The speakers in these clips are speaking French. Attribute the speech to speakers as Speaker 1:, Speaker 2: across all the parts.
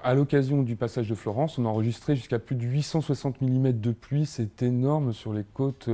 Speaker 1: À l'occasion du passage de Florence, on a enregistré jusqu'à plus de 860 mm de pluie. C'est énorme sur les côtes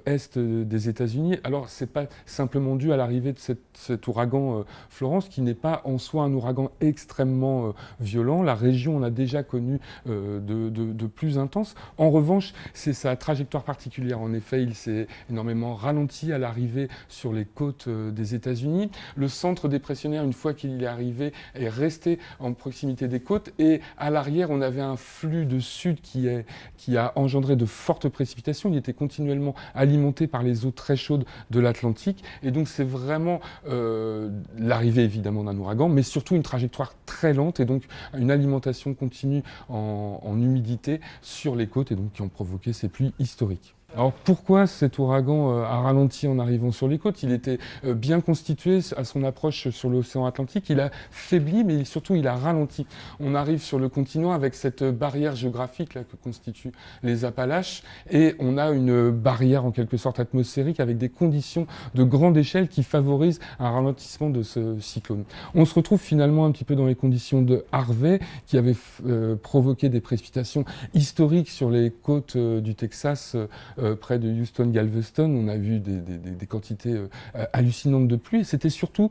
Speaker 1: est des États-Unis. Alors, ce n'est pas simplement dû à l'arrivée de cet ouragan Florence, qui n'est pas en soi un ouragan extrêmement violent. La région en a déjà connu de plus intenses. En revanche, c'est sa trajectoire particulière. En effet, il s'est énormément ralenti à l'arrivée sur les côtes des États-Unis. Le centre dépressionnaire, une fois qu'il est arrivé, est resté en proximité des côtes. Et à l'arrière, on avait un flux de sud qui a engendré de fortes précipitations. Il était continuellement alimenté par les eaux très chaudes de l'Atlantique. Et donc, c'est vraiment l'arrivée, évidemment, d'un ouragan, mais surtout une trajectoire très lente et donc une alimentation continue en humidité sur les côtes et donc qui ont provoqué ces pluies historiques. Alors pourquoi cet ouragan a ralenti en arrivant sur les côtes? Il était bien constitué à son approche sur l'océan Atlantique, il a faibli mais surtout il a ralenti. On arrive sur le continent avec cette barrière géographique là, que constituent les Appalaches et on a une barrière en quelque sorte atmosphérique avec des conditions de grande échelle qui favorisent un ralentissement de ce cyclone. On se retrouve finalement un petit peu dans les conditions de Harvey qui avait provoqué des précipitations historiques sur les côtes du Texas près de Houston-Galveston. On a vu des quantités hallucinantes de pluie. C'était surtout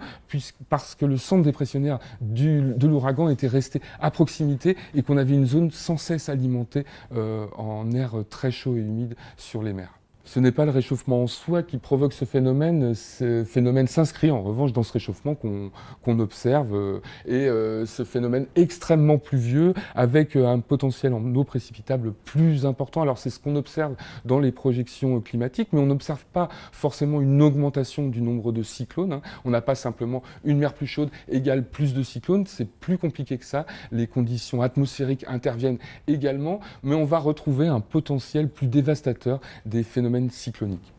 Speaker 1: parce que le centre dépressionnaire de l'ouragan était resté à proximité et qu'on avait une zone sans cesse alimentée en air très chaud et humide sur les mers. Ce n'est pas le réchauffement en soi qui provoque ce phénomène s'inscrit en revanche dans ce réchauffement qu'on observe et ce phénomène extrêmement pluvieux avec un potentiel en eau précipitable plus important. Alors c'est ce qu'on observe dans les projections climatiques, mais on n'observe pas forcément une augmentation du nombre de cyclones, hein. On n'a pas simplement une mer plus chaude égale plus de cyclones, c'est plus compliqué que ça. Les conditions atmosphériques interviennent également, mais on va retrouver un potentiel plus dévastateur des phénomènes cycloniques.